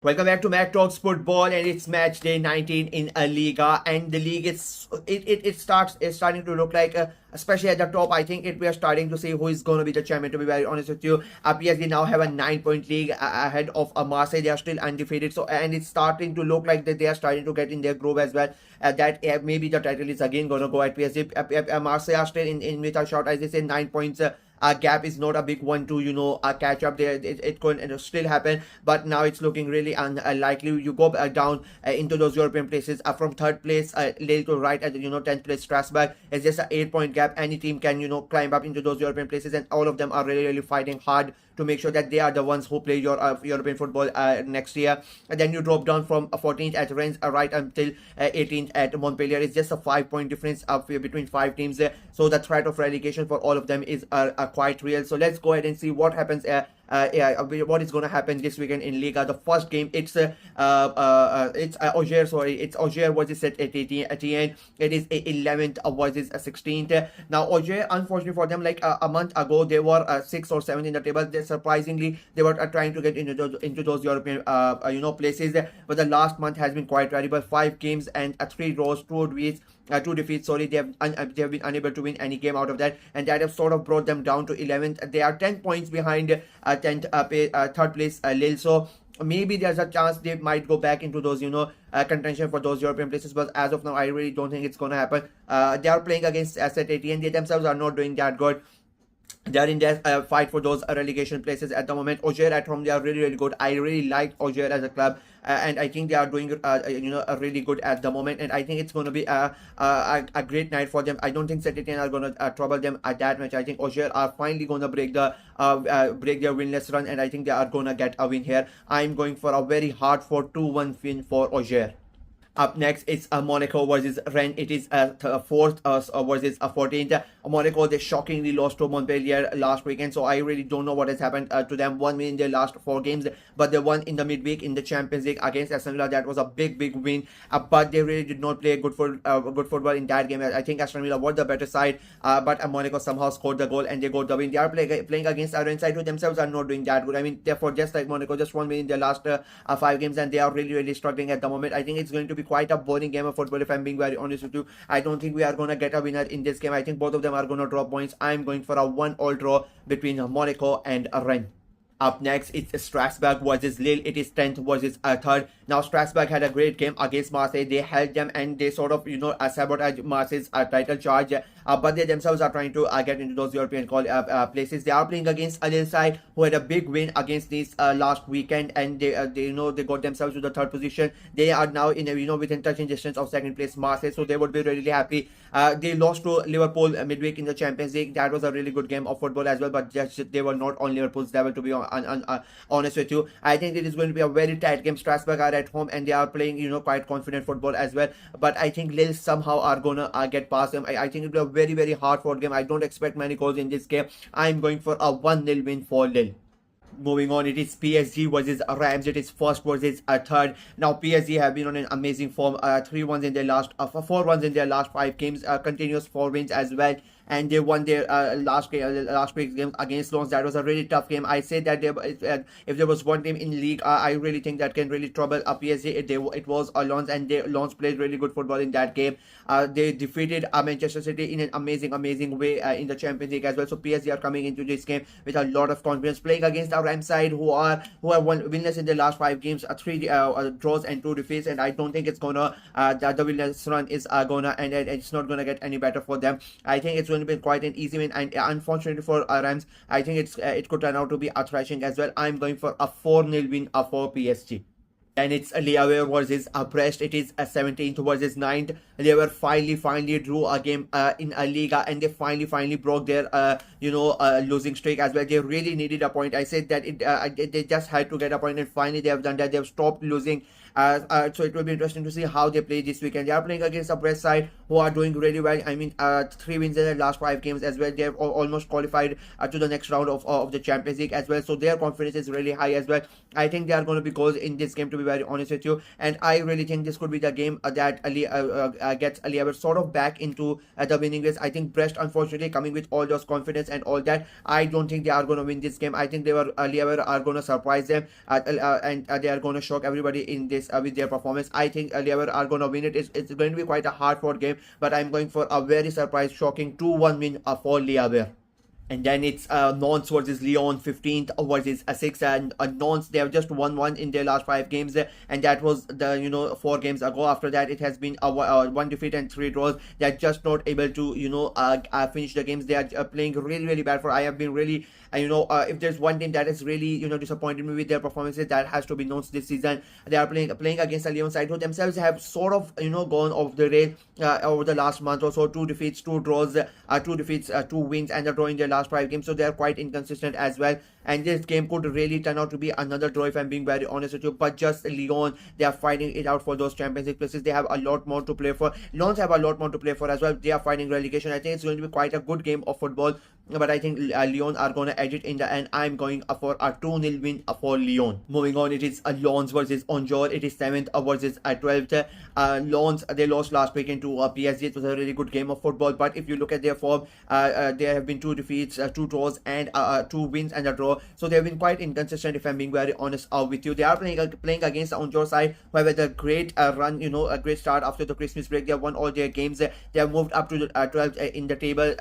Welcome back to Mac Talks Football, and it's match day 19 in a Liga, and the league is starting to look like, especially at the top. I think we are starting to see who is going to be the champion. To be very honest with you, PSG now have a 9 point league ahead of Marseille. They are still undefeated, so and it's starting to look like that they are starting to get in their groove as well. That maybe the title is again going to go at PSG. Marseille are still in with a shot, as they say, 9 points. Gap is not a big one to catch up there. It could still happen, but now it's looking really unlikely. You go down into those European places, from third place Lille to right at 10th place Strasbourg. It's just a 8 point gap. Any team can climb up into those European places, and all of them are really fighting hard to make sure that they are the ones who play your European football next year. And then you drop down from 14th at Rennes right until 18th at Montpellier. It's just a 5 point difference between five teams there. So the threat of relegation for all of them is quite real. So let's go ahead and see what happens. What is going to happen this weekend in Liga. The first game, it's Auxerre. Sorry, it's Auxerre versus Etienne. It is 11th versus 16th. Now Auxerre, unfortunately for them, like a month ago, they were 6th or 7th in the table. Surprisingly, they were trying to get into those European places. But the last month has been quite terrible. 5 games and 3 draws, 2 defeats. Sorry, they have been unable to win any game out of that, and that have sort of brought them down to 11th. They are 10 points behind 10th, third place Lille. So maybe there's a chance they might go back into those contention for those European places, but as of now I really don't think it's going to happen. They are playing against Saint Etienne. They themselves are not doing that good. They are in their fight for those relegation places at the moment. Auxerre at home, they are really good. I really like Auxerre as a club, and I think they are doing really good at the moment. And I think it's going to be a great night for them. I don't think Saint Etienne are going to trouble them at that much. I think Auxerre are finally going to break their winless run, and I think they are going to get a win here. I'm going for a very hard 2-1 win for Auxerre. Up next, it's Monaco versus Rennes. It is 4th versus 14th. Monaco, they shockingly lost to Montpellier last weekend, so I really don't know what has happened to them. 1 win in their last 4 games, but they won in the midweek in the Champions League against Aston Villa. That was a big win, but they really did not play good football in that game. I think Aston Villa were the better side, but Monaco somehow scored the goal and they got the win. They are playing against a Rennes side who themselves are not doing that good. I mean, therefore, just like Monaco, just 1 win in their last 5 games, and they are really struggling at the moment. I think it's going to be quite a boring game of football, if I'm being very honest with you. I don't think we are going to get a winner in this game. I think both of them are going to drop points. I'm going for a 1-all draw between Monaco and Rennes. Up next, it's Strasbourg versus Lille. It is 10th versus 3rd. Now, Strasbourg had a great game against Marseille. They held them and they sort of, sabotage Marseille's title charge. But they themselves are trying to get into those European places. They are playing against a Lille side who had a big win against this last weekend, and they got themselves to the 3rd position. They are now in within touching distance of 2nd place Marseille, so they would be really happy. They lost to Liverpool midweek in the Champions League. That was a really good game of football as well, but just they were not on Liverpool's level, to be honest with you. I think it is going to be a very tight game. Strasbourg are at home and they are playing quite confident football as well, but I think Lille somehow are gonna get past them. I think it will be a very hard fought game. I don't expect many goals in this game. I'm going for a 1-0 win for Lille. Moving on, it is PSG versus Rams. It is 1st versus 3rd. Now PSG have been on an amazing form. 3 ones in their last 4 ones in their last 5 games. Continuous 4 wins as well, and they won their last week's game against Lens. That was a really tough game. I say that if there was one team in league, I really think that can really trouble PSG. It was Lens, and Lens played really good football in that game. They defeated Manchester City in an amazing way in the Champions League as well. So PSG are coming into this game with a lot of confidence, playing against a Rams side who are winless in their last 5 games, 3 draws and 2 defeats, and I don't think it's gonna the winless run is gonna, and it's not gonna get any better for them. I think it's going to be quite an easy win, and unfortunately for Rams, I think it could turn out to be a thrashing as well. I'm going for a 4-0 win for PSG. And it's Ligue versus Brest. It is 17th versus 9th. Ligue finally drew a game in a Liga, and they finally broke their losing streak as well. They really needed a point. I said that they just had to get a point, and finally they have done that. They have stopped losing. So it will be interesting to see how they play this weekend. They are playing against a Brest side who are doing really well. I mean, 3 wins in their last 5 games as well. They have almost qualified to the next round of the Champions League as well. So their confidence is really high as well. I think there are going to be goals in this game, to be very honest with you. And I really think this could be the game that gets Ligue sort of back into the winning race. I think Brest, unfortunately, coming with all those confidence and all that, I don't think they are going to win this game. I think Ligue are going to surprise them, and they are going to shock everybody in this with their performance. I think Ligue are going to win it. It's going to be quite a hard fought game, but I'm going for a very surprise, shocking 2-1 win for Ligue. And then it's Nantes versus Lyon, 15th versus 6th, and Nantes, they have just won one in their last 5 games, and that was the 4 games ago. After that, it has been 1 defeat and 3 draws. They're just not able to finish the games. They are playing really, really bad. I have been really if there's one team that has really disappointed me with their performances, that has to be Nantes this season. They are playing against a Lyon side who themselves have sort of gone off the rail over the last month or so. 2 defeats, 2 draws, 2 defeats, 2 wins, and a draw in their last 5 games. So they are quite inconsistent as well. And this game could really turn out to be another draw, if I'm being very honest with you. But just Lyon, they are fighting it out for those Champions League places. They have a lot more to play for. Lons have a lot more to play for as well. They are fighting relegation. I think it's going to be quite a good game of football. But I think Lyon are going to edge it in the end. I'm going for a 2-0 win for Lyon. Moving on, it is Lens versus Angers. It is 7th versus 12th. Lens, they lost last weekend to PSG. It was a really good game of football. But if you look at their form, there have been 2 defeats, 2 draws, and 2 wins and a draw. So they have been quite inconsistent, if I'm being very honest with you. They are playing against the Angers side, who have had a great run, a great start after the Christmas break. They have won all their games. They have moved up to the 12th in the table.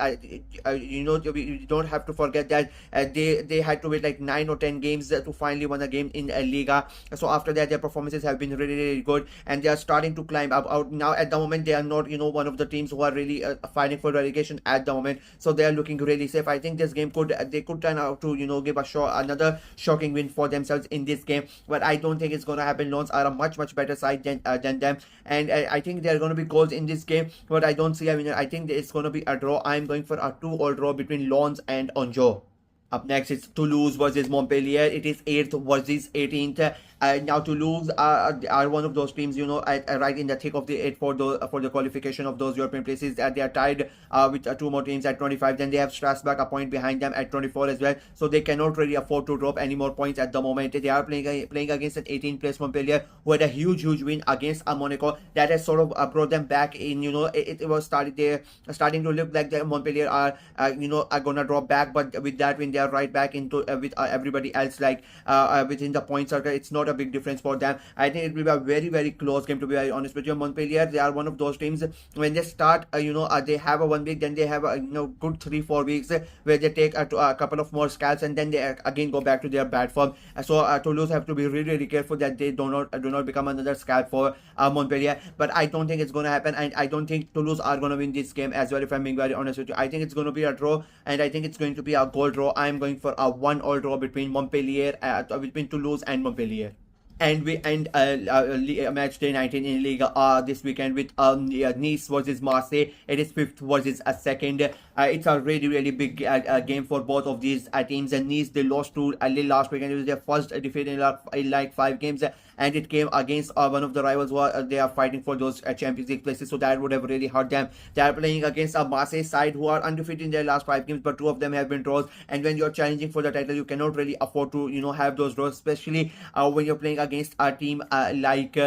We don't have to forget that they had to wait like 9 or 10 games to finally win a game in Liga. So after that, their performances have been really, really good, and they are starting to climb up. Out now at the moment, they are not one of the teams who are really fighting for relegation at the moment. So they are looking really safe. I think this game could turn out to give another shocking win for themselves in this game. But I don't think it's going to happen. Lens are a much better side than them, and I think there are going to be goals in this game. But I don't see a winner. I think it's going to be a draw. I'm going for a 2-2 draw between Lens and Angers. Up next, it's Toulouse versus Montpellier. It is 8th versus 18th. Now Toulouse are one of those teams, right in the thick of the 8 for the qualification of those European places. They are tied with 2 more teams at 25. Then they have Strasbourg a point behind them at 24 as well. So they cannot really afford to drop any more points at the moment. They are playing against an 18th place Montpellier, who had a huge win against Monaco. That has sort of brought them back in. It was starting to look like the Montpellier are gonna drop back, but with that win, they are right back into with everybody else, like within the point circle. It's not a big difference for them. I think it will be a very, very close game, to be very honest with you. Montpellier, they are one of those teams, when they start they have a 1 week, then they have a good 3-4 weeks where they take a couple of more scalps, and then they again go back to their bad form. So Toulouse have to be really, really careful that they do not become another scalp for Montpellier. But I don't think it's going to happen, and I don't think Toulouse are going to win this game as well, if I'm being very honest with you. I think it's going to be a draw, and I think it's going to be a goal draw. I'm going for a 1-1 draw between between Toulouse and Montpellier. And we end match day 19 in Ligue this weekend with Nice versus Marseille. It is 5th versus 2nd. It's a really, really big game for both of these teams. And Nice, they lost to Lille last weekend. It was their first defeat in like 5 games. And it came against one of the rivals who they are fighting for those Champions League places. So that would have really hurt them. They are playing against a Marseille side who are undefeated in their last 5 games, but 2 of them have been draws. And when you're challenging for the title, you cannot really afford to have those draws, especially when you're playing against a team like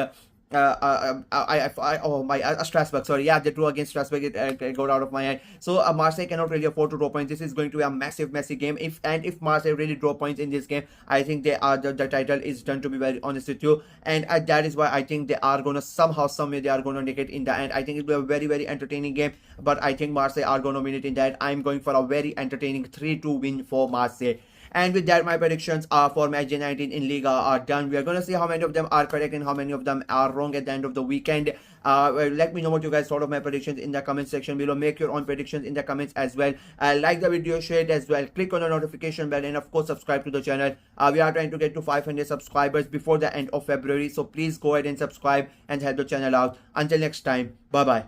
Strasbourg. Sorry, yeah, they drew against Strasbourg. It got out of my head. So Marseille cannot really afford to draw points. This is going to be a massive game. If Marseille really draw points in this game, I think they are the title is done, to be very honest with you. And that is why I think they are gonna someway they are gonna nick it in the end. I think it will be a very, very entertaining game, but I think Marseille are gonna win it in that. I'm going for a very entertaining 3-2 win for Marseille. And with that, my predictions for Matchday 19 in Liga are done. We are going to see how many of them are correct and how many of them are wrong at the end of the weekend. Let me know what you guys thought of my predictions in the comment section below. Make your own predictions in the comments as well. Like the video, share it as well. Click on the notification bell, and of course subscribe to the channel. We are trying to get to 500 subscribers before the end of February. So please go ahead and subscribe and help the channel out. Until next time, bye bye.